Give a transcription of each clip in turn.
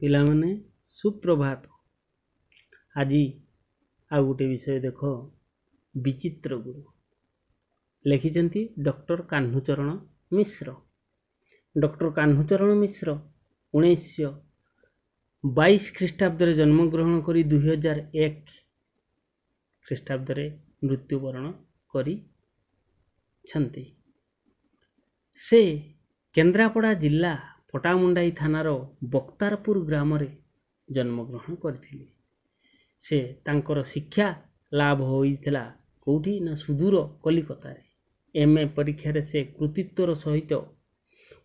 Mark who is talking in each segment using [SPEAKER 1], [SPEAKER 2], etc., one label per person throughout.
[SPEAKER 1] ପିଲାମାନେ ସୁପ୍ରଭାତ। ଆଜି ଆଉ ଗୋଟେ ବିଷୟ ଦେଖ, ବିଚିତ୍ର ଗୁରୁ। ଲେଖିଛନ୍ତି ଡକ୍ଟର କାହ୍ନୁଚରଣ ମିଶ୍ର। ଡକ୍ଟର କାହ୍ନୁଚରଣ ମିଶ୍ର 1922 ଖ୍ରୀଷ୍ଟାବ୍ଦରେ ଜନ୍ମଗ୍ରହଣ କରି 2001 ଖ୍ରୀଷ୍ଟାବ୍ଦରେ ମୃତ୍ୟୁବରଣ କରିଛନ୍ତି। ସେ କେନ୍ଦ୍ରାପଡ଼ା ଜିଲ୍ଲା ପଟାମୁଣ୍ଡାଇ ଥାନାର ବକ୍ତାରପୁର ଗ୍ରାମରେ ଜନ୍ମଗ୍ରହଣ କରିଥିଲେ। ସେ ତାଙ୍କର ଶିକ୍ଷା ଲାଭ ହୋଇଥିଲା କେଉଁଠି ନା ସୁଦୂର କଲିକତାରେ। MA ପରୀକ୍ଷାରେ ସେ କୃତିତ୍ୱର ସହିତ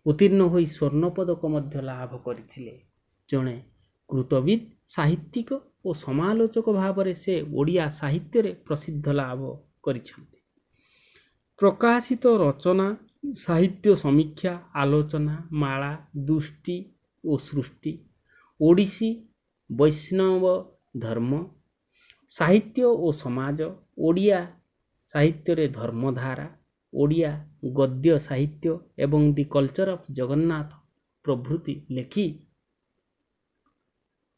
[SPEAKER 1] ଉତ୍ତୀର୍ଣ୍ଣ ହୋଇ ସ୍ୱର୍ଣ୍ଣପଦକ ମଧ୍ୟ ଲାଭ କରିଥିଲେ। ଜଣେ କୃତବିଦ୍, ସାହିତ୍ୟିକ ଓ ସମାଲୋଚକ ଭାବରେ ସେ ଓଡ଼ିଆ ସାହିତ୍ୟରେ ପ୍ରସିଦ୍ଧ ଲାଭ କରିଛନ୍ତି। ପ୍ରକାଶିତ ରଚନା, ସାହିତ୍ୟ ସମୀକ୍ଷା, ଆଲୋଚନା, ମାଳା, ଦୃଷ୍ଟି ଓ ସୃଷ୍ଟି, ଓଡ଼ିଶୀ, ବୈଷ୍ଣବ ଧର୍ମ, ସାହିତ୍ୟ ଓ ସମାଜ, ଓଡ଼ିଆ ସାହିତ୍ୟରେ ଧର୍ମଧାରା, ଓଡ଼ିଆ ଗଦ୍ୟ ସାହିତ୍ୟ ଏବଂ ଦି କଲଚର ଅଫ୍ ଜଗନ୍ନାଥ ପ୍ରଭୃତି ଲେଖି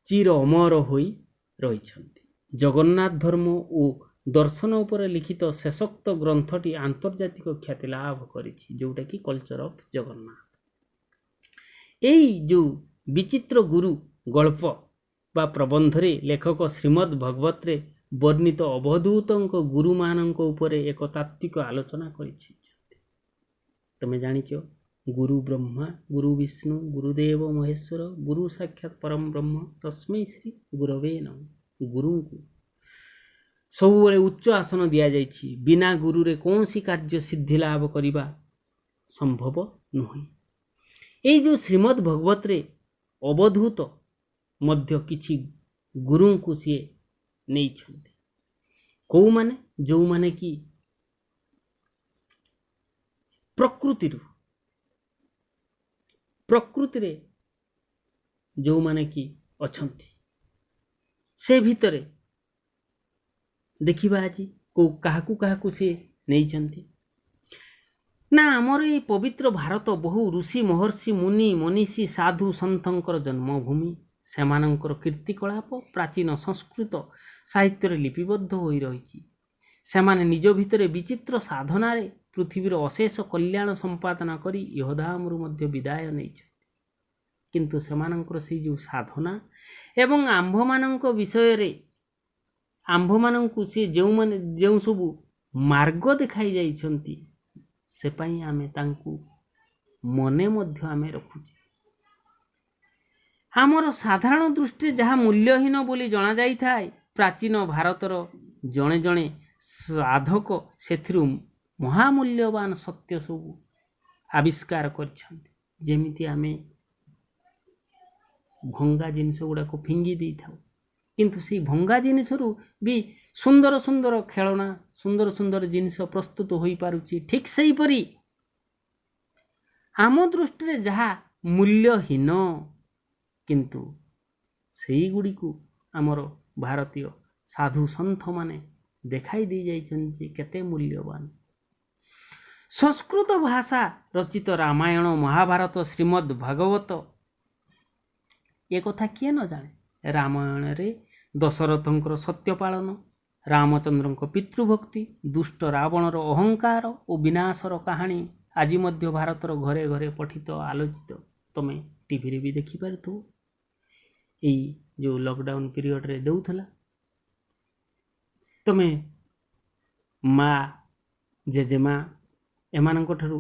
[SPEAKER 1] ଚିର ଅମର ହୋଇ ରହିଛନ୍ତି। ଜଗନ୍ନାଥ ଧର୍ମ ଓ ଦର୍ଶନ ଉପରେ ଲିଖିତ ଶେଷୋକ୍ତ ଗ୍ରନ୍ଥଟି ଆନ୍ତର୍ଜାତିକ ଖ୍ୟାତି ଲାଭ କରିଛି, ଯେଉଁଟାକି କଲଚର ଅଫ୍ ଜଗନ୍ନାଥ। ଏଇ ଯେଉଁ ବିଚିତ୍ର ଗୁରୁ ଗଳ୍ପ ବା ପ୍ରବନ୍ଧରେ ଲେଖକ ଶ୍ରୀମଦ୍ ଭଗବତରେ ବର୍ଣ୍ଣିତ ଅବଧୂତଙ୍କ ଗୁରୁମାନଙ୍କ ଉପରେ ଏକ ତାତ୍ତ୍ୱିକ ଆଲୋଚନା କରିଛନ୍ତି। ତମେ ଜାଣିଛ, ଗୁରୁ ବ୍ରହ୍ମା, ଗୁରୁ ବିଷ୍ଣୁ, ଗୁରୁଦେବ ମହେଶ୍ୱର, ଗୁରୁ ସାକ୍ଷାତ ପରମ ବ୍ରହ୍ମ, ତସ୍ମୈ ଶ୍ରୀ ଗୁରବେ ନମଃ। ଗୁରୁଙ୍କୁ ସବୁବେଳେ ଉଚ୍ଚ ଆସନ ଦିଆଯାଇଛି। ବିନା ଗୁରୁରେ କୌଣସି କାର୍ଯ୍ୟ ସିଦ୍ଧି ଲାଭ କରିବା ସମ୍ଭବ ନୁହେଁ। ଏଇ ଯେଉଁ ଶ୍ରୀମଦ୍ ଭଗବତରେ ଅବଧୂତ ମଧ୍ୟ କିଛି ଗୁରୁଙ୍କୁ ସିଏ ନେଇଛନ୍ତି। କେଉଁମାନେ? ଯେଉଁମାନେ କି ପ୍ରକୃତିରେ ଯେଉଁମାନେ କି ଅଛନ୍ତି, ସେ ଭିତରେ ଦେଖିବା ଆଜି କାହାକୁ ସିଏ ନେଇଛନ୍ତି ନା ଆମର ଏଇ ପବିତ୍ର ଭାରତ ବହୁ ଋଷି, ମହର୍ଷି, ମୁନି, ମନୀଷୀ, ସାଧୁ, ସନ୍ଥଙ୍କର ଜନ୍ମଭୂମି। ସେମାନଙ୍କର କୀର୍ତ୍ତିକଳାପ ପ୍ରାଚୀନ ସଂସ୍କୃତ ସାହିତ୍ୟରେ ଲିପିବଦ୍ଧ ହୋଇ ରହିଛି। ସେମାନେ ନିଜ ଭିତରେ ବିଚିତ୍ର ସାଧନାରେ ପୃଥିବୀର ଅଶେଷ କଲ୍ୟାଣ ସମ୍ପାଦନା କରି ଇହଧାମରୁ ମଧ୍ୟ ବିଦାୟ ନେଇଛନ୍ତି। କିନ୍ତୁ ସେମାନଙ୍କର ସେଇ ଯେଉଁ ସାଧନା ଏବଂ ଆମ୍ଭମାନଙ୍କ ବିଷୟରେ ଆମ୍ଭମାନଙ୍କୁ ସେ ଯେଉଁ ସବୁ ମାର୍ଗ ଦେଖାଇ ଯାଇଛନ୍ତି, ସେ ପାଇଁ ଆମେ ତାଙ୍କୁ ମନେ ମଧ୍ୟ ଆମେ ରଖୁଛେ। ଆମର ସାଧାରଣ ଦୃଷ୍ଟିରେ ଯାହା ମୂଲ୍ୟହୀନ ବୋଲି ଜଣାଯାଇଥାଏ, ପ୍ରାଚୀନ ଭାରତର ଜଣେ ଜଣେ ସାଧକ ସେଥିରୁ ମହାମୂଲ୍ୟବାନ ସତ୍ୟ ସବୁ ଆବିଷ୍କାର କରିଛନ୍ତି। ଯେମିତି ଆମେ ଭଙ୍ଗା ଜିନିଷ ଗୁଡ଼ାକ ଫିଙ୍ଗି ଦେଇଥାଉ, କିନ୍ତୁ ସେଇ ଭଙ୍ଗା ଜିନିଷରୁ ବି ସୁନ୍ଦର ସୁନ୍ଦର ଖେଳଣା, ସୁନ୍ଦର ସୁନ୍ଦର ଜିନିଷ ପ୍ରସ୍ତୁତ ହୋଇପାରୁଛି। ଠିକ୍ ସେହିପରି ଆମ ଦୃଷ୍ଟିରେ ଯାହା ମୂଲ୍ୟହୀନ, କିନ୍ତୁ ସେଇଗୁଡ଼ିକୁ ଆମର ଭାରତୀୟ ସାଧୁ ସନ୍ଥମାନେ ଦେଖାଇ ଦେଇ ଯାଇଛନ୍ତି ଯେ କେତେ ମୂଲ୍ୟବାନ। ସଂସ୍କୃତ ଭାଷା ରଚିତ ରାମାୟଣ, ମହାଭାରତ, ଶ୍ରୀମଦ୍ ଭାଗବତ, ଏ କଥା କିଏ ନ ଜାଣେ। ରାମାୟଣରେ ଦଶରଥଙ୍କର ସତ୍ୟ ପାଳନ, ରାମଚନ୍ଦ୍ରଙ୍କ ପିତୃଭକ୍ତି, ଦୁଷ୍ଟ ରାବଣର ଅହଙ୍କାର ଓ ବିନାଶର କାହାଣୀ ଆଜି ମଧ୍ୟ ଭାରତର ଘରେ ଘରେ ପଠିତ, ଆଲୋଚିତ। ତମେ ଟିଭିରେ ବି ଦେଖିପାରୁଥିବ। ଏଇ ଯେଉଁ ଲକଡାଉନ ପିରିୟଡ଼ରେ ଦେଉଥିଲା, ତମେ ମା, ଜେଜେମା ଏମାନଙ୍କ ଠାରୁ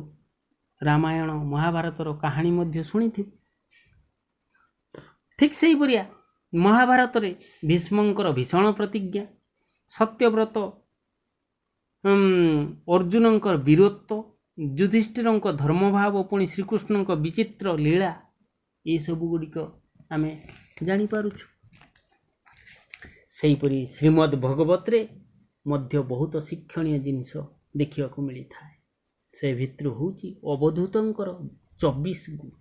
[SPEAKER 1] ରାମାୟଣ ମହାଭାରତର କାହାଣୀ ମଧ୍ୟ ଶୁଣିଥିବ। ଠିକ୍ ସେହିପରିଆ ମହାଭାରତରେ ଭୀଷ୍ମଙ୍କର ଭୀଷଣ ପ୍ରତିଜ୍ଞା, ସତ୍ୟବ୍ରତ ଅର୍ଜୁନଙ୍କର ବୀରତ୍ୱ, ଯୁଧିଷ୍ଠିରଙ୍କ ଧର୍ମଭାବ, ପୁଣି ଶ୍ରୀକୃଷ୍ଣଙ୍କ ବିଚିତ୍ର ଲୀଳା, ଏସବୁ ଗୁଡ଼ିକ ଆମେ ଜାଣିପାରୁଛୁ। ସେହିପରି ଶ୍ରୀମଦ୍ ଭଗବତରେ ମଧ୍ୟ ବହୁତ ଶିକ୍ଷଣୀୟ ଜିନିଷ ଦେଖିବାକୁ ମିଳିଥାଏ। ସେ ଭିତରୁ ହେଉଛି ଅବଧୂତଙ୍କର 24 ଗୁରୁ।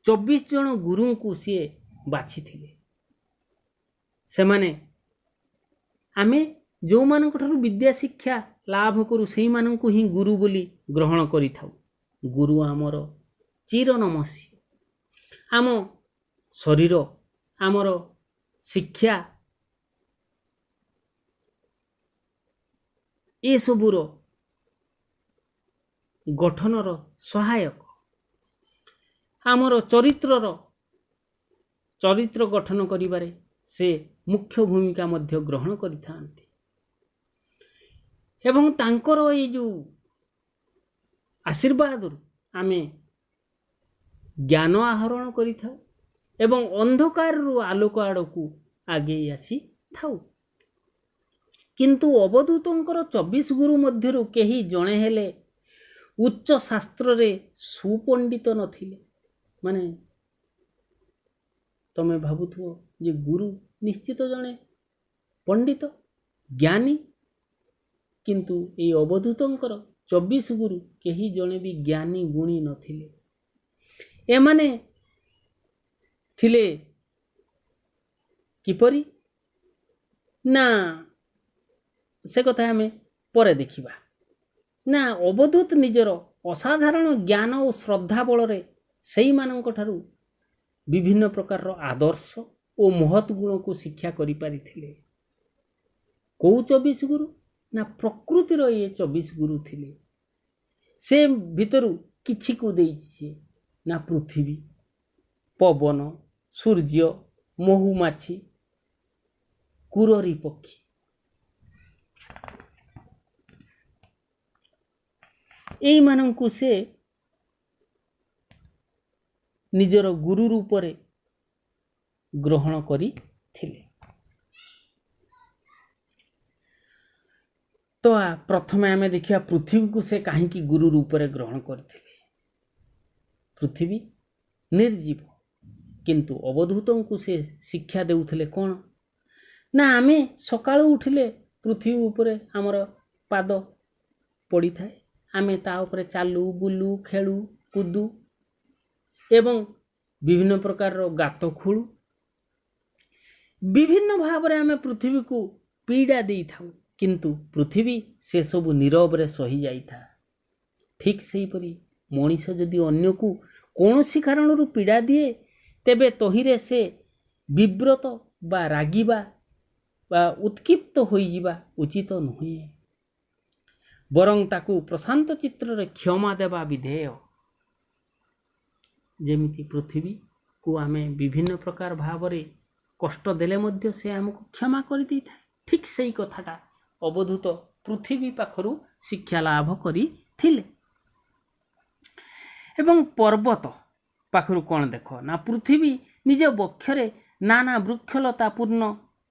[SPEAKER 1] 24 ଜଣ ଗୁରୁଙ୍କୁ ସିଏ ବାଛିଥିଲେ। ସେମାନେ ଆମେ ଯେଉଁମାନଙ୍କ ଠାରୁ ବିଦ୍ୟା ଶିକ୍ଷା ଲାଭ କରୁ, ସେଇମାନଙ୍କୁ ହିଁ ଗୁରୁ ବୋଲି ଗ୍ରହଣ କରିଥାଉ। ଗୁରୁ ଆମର ଚିର ନମସ୍ୟ। ଆମ ଶରୀର, ଆମର ଶିକ୍ଷା, ଏସବୁର ଗଠନର ସହାୟକ। ଆମର ଚରିତ୍ର ଗଠନ କରିବାରେ ସେ ମୁଖ୍ୟ ଭୂମିକା ମଧ୍ୟ ଗ୍ରହଣ କରିଥାନ୍ତି। ଏବଂ ତାଙ୍କର ଏଇ ଯେଉଁ ଆଶୀର୍ବାଦରୁ ଆମେ ଜ୍ଞାନ ଆହରଣ କରିଥାଉ ଏବଂ ଅନ୍ଧକାରରୁ ଆଲୋକ ଆଡ଼କୁ ଆଗେଇ ଆସିଥାଉ। କିନ୍ତୁ ଅବଧୂତଙ୍କର 24 ଗୁରୁ ମଧ୍ୟରୁ କେହି ଜଣେ ହେଲେ ଉଚ୍ଚ ଶାସ୍ତ୍ରରେ ସୁପଣ୍ଡିତ ନଥିଲେ। ମାନେ ତମେ ଭାବୁଥିବ ଯେ ଗୁରୁ ନିଶ୍ଚିତ ଜଣେ ପଣ୍ଡିତ, ଜ୍ଞାନୀ, କିନ୍ତୁ ଏଇ ଅବଧୂତଙ୍କର 24 ଗୁରୁ କେହି ଜଣେ ବି ଜ୍ଞାନୀ ଗୁଣୀ ନଥିଲେ। ଏମାନେ ଥିଲେ କିପରି? ନା ସେ କଥା ଆମେ ପରେ ଦେଖିବା। ନା ଅବଧୂତ ନିଜର ଅସାଧାରଣ ଜ୍ଞାନ ଓ ଶ୍ରଦ୍ଧା ବଳରେ ସେଇମାନଙ୍କ ଠାରୁ ବିଭିନ୍ନ ପ୍ରକାରର ଆଦର୍ଶ ଓ ମହତ୍ ଗୁଣକୁ ଶିକ୍ଷା କରିପାରିଥିଲେ। କୋଉ 24 ଗୁରୁ? ନା ପ୍ରକୃତିର ଏ 24 ଗୁରୁ ଥିଲେ। ସେ ଭିତରୁ କିଛିକୁ ଦେଇଛି ସେ, ନା ପୃଥିବୀ, ପବନ, ସୂର୍ଯ୍ୟ, ମହୁମାଛି, କୁରରୀ ପକ୍ଷୀ। ଏଇମାନଙ୍କୁ ସେ ନିଜର ଗୁରୁ ରୂପରେ ଗ୍ରହଣ କରିଥିଲେ। ତ ପ୍ରଥମେ ଆମେ ଦେଖିବା ପୃଥିବୀକୁ ସେ କାହିଁକି ଗୁରୁ ରୂପରେ ଗ୍ରହଣ କରିଥିଲେ। ପୃଥିବୀ ନିର୍ଜୀବ, କିନ୍ତୁ ଅବଧୂତଙ୍କୁ ସେ ଶିକ୍ଷା ଦେଉଥିଲେ କ'ଣ? ନା ଆମେ ସକାଳୁ ଉଠିଲେ ପୃଥିବୀ ଉପରେ ଆମର ପାଦ ପଡ଼ିଥାଏ। ଆମେ ତା ଉପରେ ଚାଲୁ, ବୁଲୁ, ଖେଳୁ, କୁଦୁ ଏବଂ ବିଭିନ୍ନ ପ୍ରକାରର ଗାତ ଖୋଳୁ। ବିଭିନ୍ନ ଭାବରେ ଆମେ ପୃଥିବୀକୁ ପୀଡ଼ା ଦେଇଥାଉ, କିନ୍ତୁ ପୃଥିବୀ ସେସବୁ ନୀରବରେ ସହିଯାଇଥାଏ। ଠିକ୍ ସେହିପରି ମଣିଷ ଯଦି ଅନ୍ୟକୁ କୌଣସି କାରଣରୁ ପୀଡ଼ା ଦିଏ, ତେବେ ତହିଁରେ ସେ ବିବ୍ରତ ବା ରାଗିବା ବା ଉତ୍କ୍ଷିପ୍ତ ହୋଇଯିବା ଉଚିତ ନୁହେଁ। ବରଂ ତାକୁ ପ୍ରଶାନ୍ତ ଚିତ୍ରରେ କ୍ଷମା ଦେବା ବିଧେୟ। ଯେମିତି ପୃଥିବୀକୁ ଆମେ ବିଭିନ୍ନ ପ୍ରକାର ଭାବରେ କଷ୍ଟ ଦେଲେ ମଧ୍ୟ ସେ ଆମକୁ କ୍ଷମା କରିଦେଇଥାଏ, ଠିକ୍ ସେଇ କଥାଟା ଅବଧୂତ ପୃଥିବୀ ପାଖରୁ ଶିକ୍ଷା ଲାଭ କରିଥିଲେ। ଏବଂ ପର୍ବତ ପାଖରୁ କ'ଣ ଦେଖ? ନା ପୃଥିବୀ ନିଜ ବକ୍ଷରେ ନାନା ବୃକ୍ଷଲତାପୂର୍ଣ୍ଣ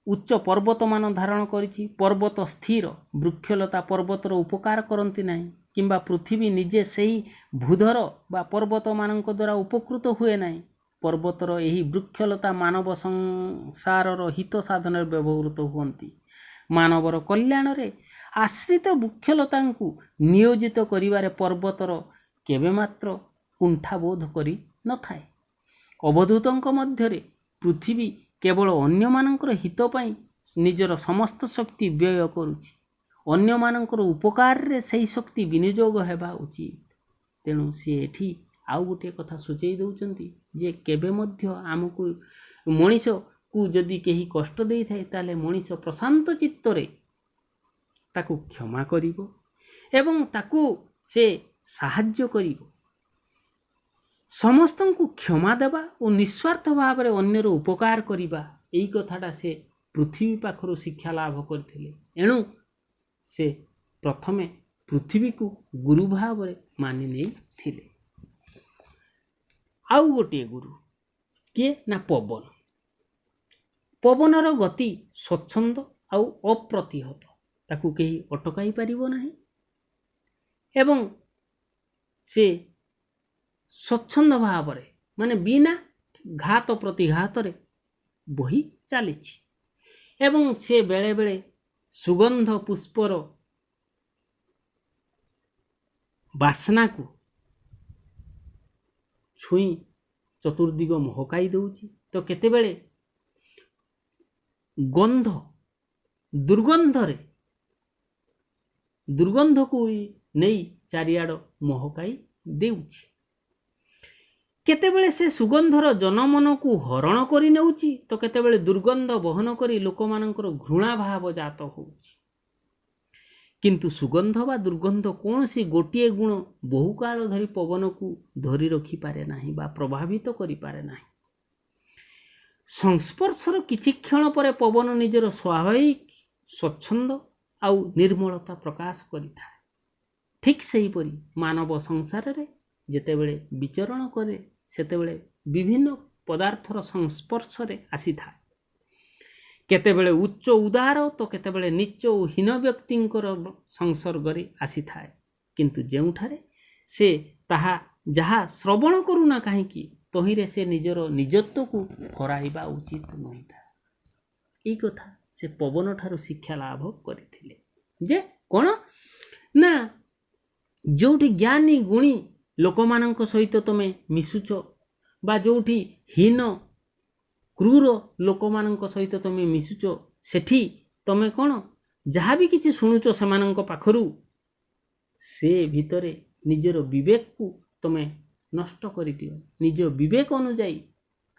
[SPEAKER 1] ଉଚ୍ଚ ପର୍ବତମାନ ଧାରଣ କରିଛି। ପର୍ବତ ସ୍ଥିର, ବୃକ୍ଷଲତା ପର୍ବତର ଉପକାର କରନ୍ତି ନାହିଁ, କିମ୍ବା ପୃଥିବୀ ନିଜେ ସେହି ଭୂଧର ବା ପର୍ବତମାନଙ୍କ ଦ୍ୱାରା ଉପକୃତ ହୁଏ ନାହିଁ। ପର୍ବତର ଏହି ବୃକ୍ଷଲତା ମାନବ ସଂସାରର ହିତ ସାଧନରେ ବ୍ୟବହୃତ ହୁଅନ୍ତି। ମାନବର କଲ୍ୟାଣରେ ଆଶ୍ରିତ ବୃକ୍ଷଲତାଙ୍କୁ ନିୟୋଜିତ କରିବାରେ ପର୍ବତର କେବେ ମାତ୍ର କୁଣ୍ଠାବୋଧ କରି ନଥାଏ। ଅବଧୂତଙ୍କ ମଧ୍ୟରେ ପୃଥିବୀ କେବଳ ଅନ୍ୟମାନଙ୍କର ହିତ ପାଇଁ ନିଜର ସମସ୍ତ ଶକ୍ତି ବ୍ୟୟ କରୁଛି। ଅନ୍ୟମାନଙ୍କର ଉପକାରରେ ସେହି ଶକ୍ତି ବିନିଯୋଗ ହେବା ଉଚିତ। ତେଣୁ ସିଏ ଏଠି ଆଉ ଗୋଟିଏ କଥା ସୂଚେଇ ଦେଉଛନ୍ତି ଯେ କେବେ ମଧ୍ୟ ଆମକୁ ମଣିଷକୁ ଯଦି କେହି କଷ୍ଟ ଦେଇଥାଏ, ତାହେଲେ ମଣିଷ ପ୍ରଶାନ୍ତ ଚିତ୍ତରେ ତାକୁ କ୍ଷମା କରିବ ଏବଂ ତାକୁ ସେ ସାହାଯ୍ୟ କରିବ। ସମସ୍ତଙ୍କୁ କ୍ଷମା ଦେବା ଓ ନିଃସ୍ୱାର୍ଥ ଭାବରେ ଅନ୍ୟର ଉପକାର କରିବା, ଏଇ କଥାଟା ସେ ପୃଥିବୀ ପାଖରୁ ଶିକ୍ଷା ଲାଭ କରିଥିଲେ। ଏଣୁ ସେ ପ୍ରଥମେ ପୃଥିବୀକୁ ଗୁରୁ ଭାବରେ ମାନି ନେଇଥିଲେ। ଆଉ ଗୋଟିଏ ଗୁରୁ କିଏ? ନା ପବନ। ପବନର ଗତି ସ୍ୱଚ୍ଛନ୍ଦ ଆଉ ଅପ୍ରତିହତ, ତାକୁ କେହି ଅଟକାଇ ପାରିବ ନାହିଁ ଏବଂ ସେ ସ୍ୱଚ୍ଛନ୍ଦ ଭାବରେ, ମାନେ ବିନା ଘାତ ପ୍ରତିଘାତରେ ବହି ଚାଲିଛି। ଏବଂ ସେ ବେଳେବେଳେ ସୁଗନ୍ଧ ପୁଷ୍ପର ବାସ୍ନାକୁ ଛୁଇଁ ଚତୁର୍ଦିଗ ମହକାଇ ଦେଉଛି, ତ କେତେବେଳେ ଦୁର୍ଗନ୍ଧକୁ ନେଇ ଚାରିଆଡ଼ ମହକାଇ ଦେଉଛି। କେତେବେଳେ ସେ ସୁଗନ୍ଧର ଜନମନକୁ ହରଣ କରି ନେଉଛି ତ କେତେବେଳେ ଦୁର୍ଗନ୍ଧ ବହନ କରି ଲୋକମାନଙ୍କର ଘୃଣା ଭାବ ଜାତ ହେଉଛି। କିନ୍ତୁ ସୁଗନ୍ଧ ବା ଦୁର୍ଗନ୍ଧ କୌଣସି ଗୋଟିଏ ଗୁଣ ବହୁକାଳ ଧରି ପବନକୁ ଧରି ରଖିପାରେ ନାହିଁ ବା ପ୍ରଭାବିତ କରିପାରେ ନାହିଁ। ସଂସ୍ପର୍ଶର କିଛି କ୍ଷଣ ପରେ ପବନ ନିଜର ସ୍ୱାଭାବିକ ସ୍ୱଚ୍ଛନ୍ଦ ଆଉ ନିର୍ମଳତା ପ୍ରକାଶ କରିଥାଏ। ଠିକ୍ ସେହିପରି ମାନବ ସଂସାରରେ ଯେତେବେଳେ ବିଚରଣ କରେ ସେତେବେଳେ ବିଭିନ୍ନ ପଦାର୍ଥର ସଂସ୍ପର୍ଶରେ ଆସିଥାଏ। କେତେବେଳେ ଉଚ୍ଚ ଉଦାର ତ କେତେବେଳେ ନୀଚ ଓ ହୀନ ବ୍ୟକ୍ତିଙ୍କର ସଂସର୍ଗରେ ଆସିଥାଏ। କିନ୍ତୁ ଯେଉଁଠାରେ ସେ ତାହା ଯାହା ଶ୍ରବଣ କରୁନା କାହିଁକି ତହିଁରେ ସେ ନିଜର ନିଜତ୍ୱକୁ ହରାଇବା ଉଚିତ ନୁହେଁଥାଏ। ଏଇ କଥା ସେ ପବନ ଠାରୁ ଶିକ୍ଷା ଲାଭ କରିଥିଲେ ଯେ କ'ଣ ନା ଯେଉଁଠି ଜ୍ଞାନୀ ଗୁଣୀ ଲୋକମାନଙ୍କ ସହିତ ତମେ ମିଶୁଛ ବା ଯେଉଁଠି ହୀନ କ୍ରୂର ଲୋକମାନଙ୍କ ସହିତ ତମେ ମିଶୁଛ ସେଠି ତମେ କ'ଣ ଯାହା ବି କିଛି ଶୁଣୁଛ ସେମାନଙ୍କ ପାଖରୁ ସେ ଭିତରେ ନିଜର ବିବେକକୁ ତମେ ନଷ୍ଟ କରିଦିଅ, ନିଜ ବିବେକ ଅନୁଯାୟୀ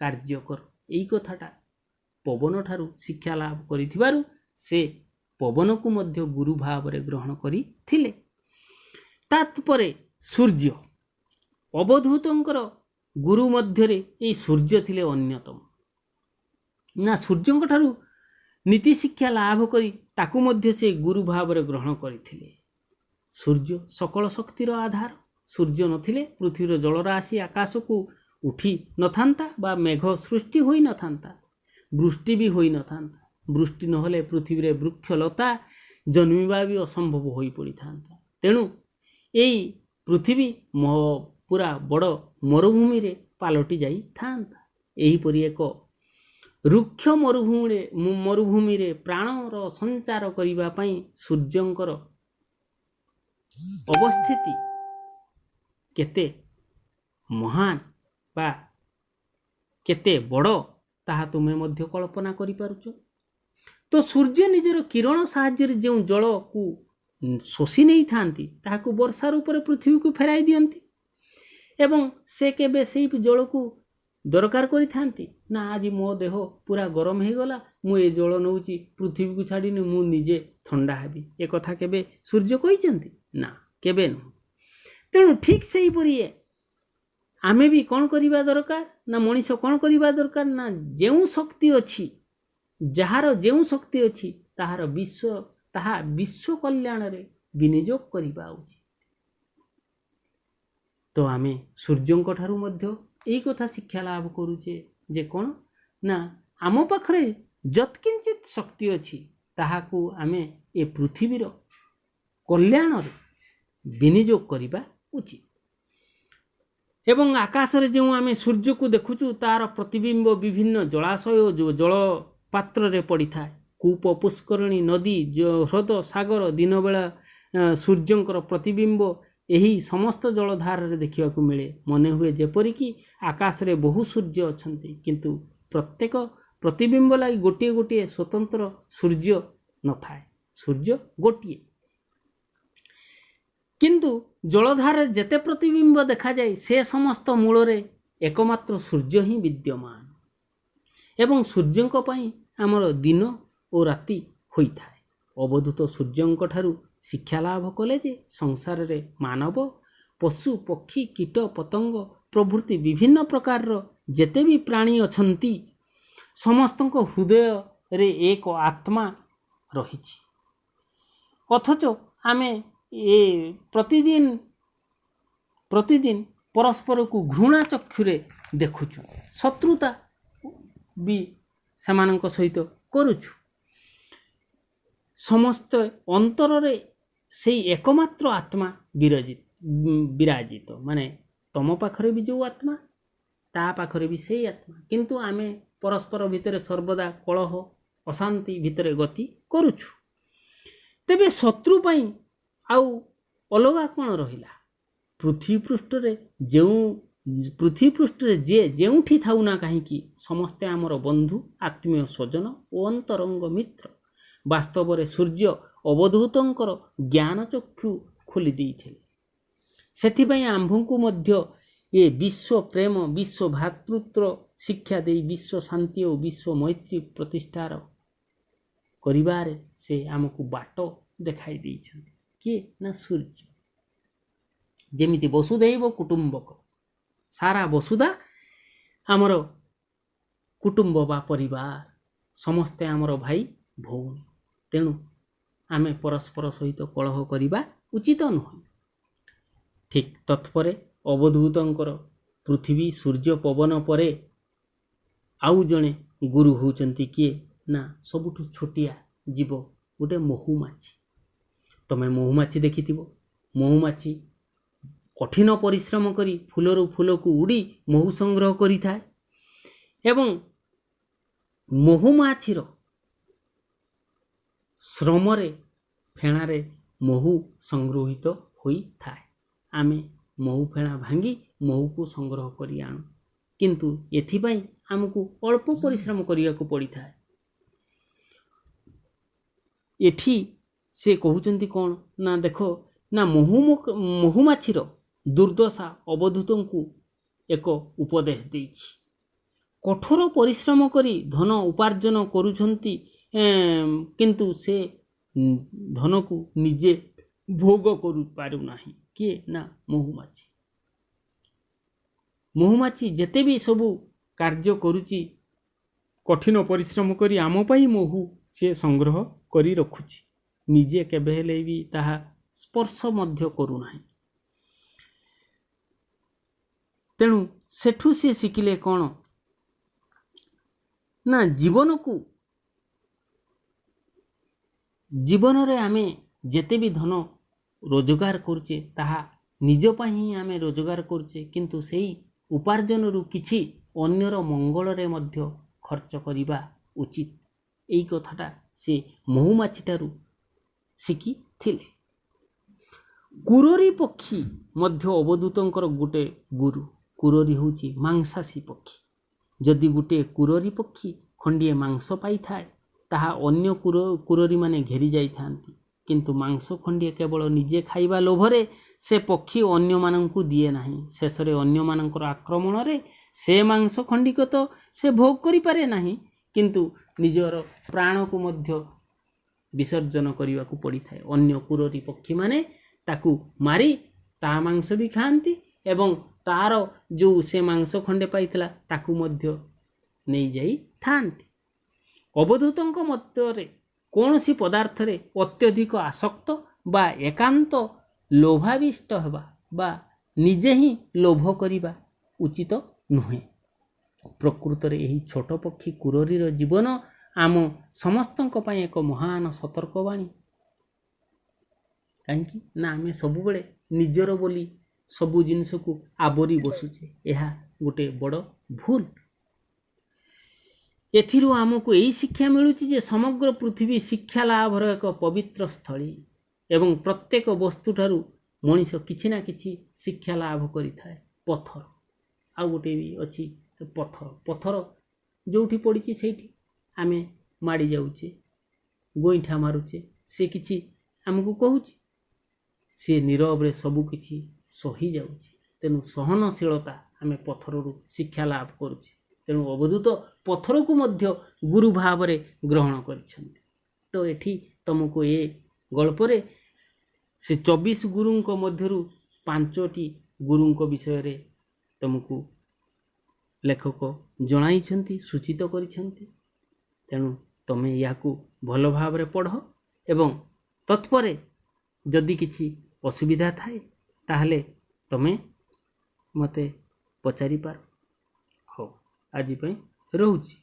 [SPEAKER 1] କାର୍ଯ୍ୟ କର। ଏଇ କଥାଟା ପବନ ଠାରୁ ଶିକ୍ଷା ଲାଭ କରିଥିବାରୁ ସେ ପବନକୁ ମଧ୍ୟ ଗୁରୁ ଭାବରେ ଗ୍ରହଣ କରିଥିଲେ। ତାପରେ ସୂର୍ଯ୍ୟ, ଅବଧୂତଙ୍କର ଗୁରୁ ମଧ୍ୟରେ ଏଇ ସୂର୍ଯ୍ୟ ଥିଲେ ଅନ୍ୟତମ। ନା ସୂର୍ଯ୍ୟଙ୍କ ଠାରୁ ନୀତି ଶିକ୍ଷା ଲାଭ କରି ତାକୁ ମଧ୍ୟ ସେ ଗୁରୁ ଭାବରେ ଗ୍ରହଣ କରିଥିଲେ। ସୂର୍ଯ୍ୟ ସକଳ ଶକ୍ତିର ଆଧାର। ସୂର୍ଯ୍ୟ ନଥିଲେ ପୃଥିବୀର ଜଳରାଶି ଆକାଶକୁ ଉଠି ନଥାନ୍ତା ବା ମେଘ ସୃଷ୍ଟି ହୋଇନଥାନ୍ତା, ବୃଷ୍ଟି ବି ହୋଇନଥାନ୍ତା। ବୃଷ୍ଟି ନହେଲେ ପୃଥିବୀରେ ବୃକ୍ଷଲତା ଜନ୍ମିବା ବି ଅସମ୍ଭବ ହୋଇପଡ଼ିଥାନ୍ତା। ତେଣୁ ଏଇ ପୃଥିବୀ ପୁରା ବଡ଼ ମରୁଭୂମିରେ ପାଲଟି ଯାଇଥାନ୍ତା। ଏହିପରି ଏକ ରୁକ୍ଷ ମରୁଭୂମିରେ ପ୍ରାଣର ସଞ୍ଚାର କରିବା ପାଇଁ ସୂର୍ଯ୍ୟଙ୍କର ଅବସ୍ଥିତି କେତେ ମହାନ ବା କେତେ ବଡ଼ ତାହା ତୁମେ ମଧ୍ୟ କଳ୍ପନା କରିପାରୁଛ। ତ ସୂର୍ଯ୍ୟ ନିଜର କିରଣ ସାହାଯ୍ୟରେ ଯେଉଁ ଜଳକୁ ଶୋଷି ନେଇଥାନ୍ତି ତାହାକୁ ବର୍ଷା ରୂପରେ ପୃଥିବୀକୁ ଫେରାଇ ଦିଅନ୍ତି ଏବଂ ସେ କେବେ ସେଇ ଜଳକୁ ଦରକାର କରିଥାନ୍ତି ନା ଆଜି ମୋ ଦେହ ପୁରା ଗରମ ହେଇଗଲା, ମୁଁ ଏ ଜଳ ନେଉଛି ପୃଥିବୀକୁ ଛାଡ଼ିନି, ମୁଁ ନିଜେ ଥଣ୍ଡା ହେବି। ଏ କଥା କେବେ ସୂର୍ଯ୍ୟ କହିଛନ୍ତି? ନା, କେବେ ନୁହଁ। ତେଣୁ ଠିକ୍ ସେହିପରି ଆମେ ବି କ'ଣ କରିବା ଦରକାର ନା ମଣିଷ କ'ଣ କରିବା ଦରକାର ନା ଯେଉଁ ଶକ୍ତି ଅଛି, ଯାହାର ଯେଉଁ ଶକ୍ତି ଅଛି ତାହା ବିଶ୍ୱ କଲ୍ୟାଣରେ ବିନିଯୋଗ କରିବା ଉଚିତ। ତ ଆମେ ସୂର୍ଯ୍ୟଙ୍କ ଠାରୁ ମଧ୍ୟ ଏଇ କଥା ଶିକ୍ଷା ଲାଭ କରୁଛେ ଯେ କ'ଣ ନା ଆମ ପାଖରେ ଯତ୍କିଞ୍ଚିତ ଶକ୍ତି ଅଛି ତାହାକୁ ଆମେ ଏ ପୃଥିବୀର କଲ୍ୟାଣରେ ବିନିଯୋଗ କରିବା ଉଚିତ। ଏବଂ ଆକାଶରେ ଯେଉଁ ଆମେ ସୂର୍ଯ୍ୟକୁ ଦେଖୁଛୁ ତାର ପ୍ରତିବିମ୍ବ ବିଭିନ୍ନ ଜଳାଶୟ ଓ ଜଳପାତ୍ରରେ ପଡ଼ିଥାଏ। କୂପ, ପୁଷ୍କରିଣୀ, ନଦୀ, ହ୍ରଦ, ସାଗର, ଦିନବେଳା ସୂର୍ଯ୍ୟଙ୍କର ପ୍ରତିବିମ୍ବ ଏହି ସମସ୍ତ ଜଳଧାରରେ ଦେଖିବାକୁ ମିଳେ। ମନେ ହୁଏ ଯେପରିକି ଆକାଶରେ ବହୁ ସୂର୍ଯ୍ୟ ଅଛନ୍ତି କିନ୍ତୁ ପ୍ରତ୍ୟେକ ପ୍ରତିବିମ୍ବ ଲାଗି ଗୋଟିଏ ଗୋଟିଏ ସ୍ୱତନ୍ତ୍ର ସୂର୍ଯ୍ୟ ନଥାଏ। ସୂର୍ଯ୍ୟ ଗୋଟିଏ, କିନ୍ତୁ ଜଳଧାରରେ ଯେତେ ପ୍ରତିବିମ୍ବ ଦେଖାଯାଏ ସେ ସମସ୍ତ ମୂଳରେ ଏକମାତ୍ର ସୂର୍ଯ୍ୟ ହିଁ ବିଦ୍ୟମାନ ଏବଂ ସୂର୍ଯ୍ୟଙ୍କ ପାଇଁ ଆମର ଦିନ ଓ ରାତି ହୋଇଥାଏ। ଅବଧୂତ ସୂର୍ଯ୍ୟଙ୍କ ଠାରୁ ଶିକ୍ଷା ଲାଭ କଲେ ଯେ ସଂସାରରେ ମାନବ, ପଶୁ, ପକ୍ଷୀ, କୀଟ, ପତଙ୍ଗ ପ୍ରଭୃତି ବିଭିନ୍ନ ପ୍ରକାରର ଯେତେ ବି ପ୍ରାଣୀ ଅଛନ୍ତି ସମସ୍ତଙ୍କ ହୃଦୟରେ ଏକ ଆତ୍ମା ରହିଛି। ଅଥଚ ଆମେ ପ୍ରତିଦିନ ପରସ୍ପରକୁ ଘୃଣା ଚକ୍ଷୁରେ ଦେଖୁଛୁ, ଶତ୍ରୁତା ବି ସେମାନଙ୍କ ସହିତ କରୁଛୁ। ସମସ୍ତ ଅନ୍ତରରେ ସେଇ ଏକମାତ୍ର ଆତ୍ମା ବିରାଜିତ, ମାନେ ତମ ପାଖରେ ବି ଯେଉଁ ଆତ୍ମା ତା ପାଖରେ ବି ସେଇ ଆତ୍ମା, କିନ୍ତୁ ଆମେ ପରସ୍ପର ଭିତରେ ସର୍ବଦା କଳହ ଅଶାନ୍ତି ଭିତରେ ଗତି କରୁଛୁ। ତେବେ ଶତ୍ରୁ ପାଇଁ ଆଉ ଅଲଗା କ'ଣ ରହିଲା? ପୃଥିବୀ ପୃଷ୍ଠରେ ଯିଏ ଯେଉଁଠି ଥାଉ ନା କାହିଁକି ସମସ୍ତେ ଆମର ବନ୍ଧୁ, ଆତ୍ମୀୟ ସ୍ୱଜନ ଓ ଅନ୍ତରଙ୍ଗ ମିତ୍ର। ବାସ୍ତବରେ ସୂର୍ଯ୍ୟ ଅବଧୂତଙ୍କର ଜ୍ଞାନ ଚକ୍ଷୁ ଖୋଲି ଦେଇଥିଲେ। ସେଥିପାଇଁ ଆମ୍ଭଙ୍କୁ ମଧ୍ୟ ଏ ବିଶ୍ୱ ପ୍ରେମ ବିଶ୍ୱ ଭ୍ରାତୃତ୍ୱ ଶିକ୍ଷା ଦେଇ ବିଶ୍ୱ ଶାନ୍ତି ଓ ବିଶ୍ୱ ମୈତ୍ରୀ ପ୍ରତିଷ୍ଠାର କରିବାରେ ସେ ଆମକୁ ବାଟ ଦେଖାଇ ଦେଇଛନ୍ତି। କିଏ ନା ସୂର୍ଯ୍ୟ। ଯେମିତି ବସୁଧୈବ କୁଟୁମ୍ବକ, ସାରା ବସୁଧା ଆମର କୁଟୁମ୍ବ ବା ପରିବାର, ସମସ୍ତେ ଆମର ଭାଇ ଭଉଣୀ। ତେଣୁ ଆମେ ପରସ୍ପର ସହିତ କଳହ କରିବା ଉଚିତ ନୁହେଁ। ଠିକ୍ ତତ୍ପରେ ଅବଧୂତଙ୍କର ପୃଥିବୀ ସୂର୍ଯ୍ୟ ପବନ ପରେ ଆଉ ଜଣେ ଗୁରୁ ହେଉଛନ୍ତି କିଏ ନା ସବୁଠୁ ଛୋଟିଆ ଜୀବ ଗୋଟେ ମହୁମାଛି। ତମେ ମହୁମାଛି ଦେଖିଥିବ। ମହୁମାଛି କଠିନ ପରିଶ୍ରମ କରି ଫୁଲରୁ ଫୁଲକୁ ଉଡ଼ି ମହୁ ସଂଗ୍ରହ କରିଥାଏ ଏବଂ ମହୁମାଛିର ଶ୍ରମରେ ଫେଣାରେ ମହୁ ସଂଗୃହୀତ ହୋଇଥାଏ। ଆମେ ମହୁ ଫେଣା ଭାଙ୍ଗି ମହୁକୁ ସଂଗ୍ରହ କରି ଆଣୁ, କିନ୍ତୁ ଏଥିପାଇଁ ଆମକୁ ଅଳ୍ପ ପରିଶ୍ରମ କରିବାକୁ ପଡ଼ିଥାଏ। ଏଠି ସେ କହୁଛନ୍ତି କ'ଣ ନା ଦେଖ ନା ମହୁମାଛିର ଦୁର୍ଦ୍ଦଶା ଅବଧୂତଙ୍କୁ ଏକ ଉପଦେଶ ଦେଇଛି। କଠୋର ପରିଶ୍ରମ କରି ଧନ ଉପାର୍ଜନ କରୁଛନ୍ତି, କିନ୍ତୁ ସେ ଧନକୁ ନିଜେ ଭୋଗ କରିପାରୁନାହିଁ। କିଏ ନା ମହୁମାଛି। ମହୁମାଛି ଯେତେ ବି ସବୁ କାର୍ଯ୍ୟ କରୁଛି, କଠିନ ପରିଶ୍ରମ କରି ଆମ ପାଇଁ ମହୁ ସେ ସଂଗ୍ରହ କରି ରଖୁଛି, ନିଜେ କେବେ ହେଲେ ବି ତାହା ସ୍ପର୍ଶ ମଧ୍ୟ କରୁନାହିଁ। ତେଣୁ ସେଠୁ ସେ ଶିଖିଲେ କ'ଣ ନା ଜୀବନରେ ଆମେ ଯେତେ ବି ଧନ ରୋଜଗାର କରୁଛେ ତାହା ନିଜ ପାଇଁ ହିଁ ଆମେ ରୋଜଗାର କରୁଛେ, କିନ୍ତୁ ସେଇ ଉପାର୍ଜନରୁ କିଛି ଅନ୍ୟର ମଙ୍ଗଳରେ ମଧ୍ୟ ଖର୍ଚ୍ଚ କରିବା ଉଚିତ। ଏଇ କଥାଟା ସେ ମହୁମାଛିଠାରୁ ଶିଖିଥିଲେ। କୁରରୀ ପକ୍ଷୀ ମଧ୍ୟ ଅବଧୂତଙ୍କର ଗୋଟେ ଗୁରୁ। କୁରରୀ ହେଉଛି ମାଂସାଶୀ ପକ୍ଷୀ। ଯଦି ଗୋଟିଏ କୁରରୀ ପକ୍ଷୀ ଖଣ୍ଡିଏ ମାଂସ ପାଇଥାଏ, ତାହା ଅନ୍ୟ କୁରରୀମାନେ ଘେରି ଯାଇଥାନ୍ତି, କିନ୍ତୁ ମାଂସ ଖଣ୍ଡିଏ କେବଳ ନିଜେ ଖାଇବା ଲୋଭରେ ସେ ପକ୍ଷୀ ଅନ୍ୟମାନଙ୍କୁ ଦିଏ ନାହିଁ। ଶେଷରେ ଅନ୍ୟମାନଙ୍କର ଆକ୍ରମଣରେ ସେ ମାଂସ ଖଣ୍ଡିକ ତ ସେ ଭୋଗ କରିପାରେ ନାହିଁ, କିନ୍ତୁ ନିଜର ପ୍ରାଣକୁ ମଧ୍ୟ ବିସର୍ଜନ କରିବାକୁ ପଡ଼ିଥାଏ। ଅନ୍ୟ କୁରରୀ ପକ୍ଷୀମାନେ ତାକୁ ମାରି ତା ମାଂସ ବି ଖାଆନ୍ତି ଏବଂ ତାର ଯେଉଁ ସେ ମାଂସ ଖଣ୍ଡେ ପାଇଥିଲା ତାକୁ ମଧ୍ୟ ନେଇଯାଇଥାନ୍ତି। ଅବଧୂତଙ୍କ ମତରେ କୌଣସି ପଦାର୍ଥରେ ଅତ୍ୟଧିକ ଆସକ୍ତ ବା ଏକାନ୍ତ ଲୋଭାବିଷ୍ଟ ହେବା ବା ନିଜେ ହିଁ ଲୋଭ କରିବା ଉଚିତ ନୁହେଁ। ପ୍ରକୃତରେ ଏହି ଛୋଟ ପକ୍ଷୀ କୁରରୀର ଜୀବନ ଆମ ସମସ୍ତଙ୍କ ପାଇଁ ଏକ ମହାନ ସତର୍କବାଣୀ। କାହିଁକି ନା ଆମେ ସବୁବେଳେ ନିଜର ବୋଲି ସବୁ ଜିନିଷକୁ ଆବରି ବସୁଛେ। ଏହା ଗୋଟେ ବଡ଼ ଭୁଲ। ଏଥିରୁ ଆମକୁ ଏହି ଶିକ୍ଷା ମିଳୁଛି ଯେ ସମଗ୍ର ପୃଥିବୀ ଶିକ୍ଷା ଲାଭର ଏକ ପବିତ୍ର ସ୍ଥଳୀ ଏବଂ ପ୍ରତ୍ୟେକ ବସ୍ତୁଠାରୁ ମଣିଷ କିଛି ନା କିଛି ଶିକ୍ଷା ଲାଭ କରିଥାଏ। ପଥର ଆଉ ଗୋଟେ ବି ଅଛି, ପଥର ଯେଉଁଠି ପଡ଼ିଛି ସେଇଠି ଆମେ ମାଡ଼ି ଯାଉଛେ, ଗୋଇଠା ମାରୁଛେ, ସେ କିଛି ଆମକୁ କହୁଛି, ସେ ନୀରବରେ ସବୁ କିଛି ସହି ଯାଉଛି। ତେଣୁ ସହନଶୀଳତା ଆମେ ପଥରରୁ ଶିକ୍ଷା ଲାଭ କରୁଛେ। ତେଣୁ ଅବଧୂତ ପଥରକୁ ମଧ୍ୟ ଗୁରୁ ଭାବରେ ଗ୍ରହଣ କରିଛନ୍ତି। ତ ଏଠି ତୁମକୁ ଏ ଗଳ୍ପରେ ସେ 24 ଗୁରୁଙ୍କ ମଧ୍ୟରୁ 5ଟି ଗୁରୁଙ୍କ ବିଷୟରେ ତୁମକୁ ଲେଖକ ଜଣାଇଛନ୍ତି, ସୂଚିତ କରିଛନ୍ତି। ତେଣୁ ତୁମେ ଏହାକୁ ଭଲ ଭାବରେ ପଢ଼ ଏବଂ ତତ୍ପରେ ଯଦି କିଛି ଅସୁବିଧା ଥାଏ ତାହେଲେ ତୁମେ ମୋତେ ପଚାରିପାର। ହଉ, ଆଜି ପାଇଁ ରହୁଛି।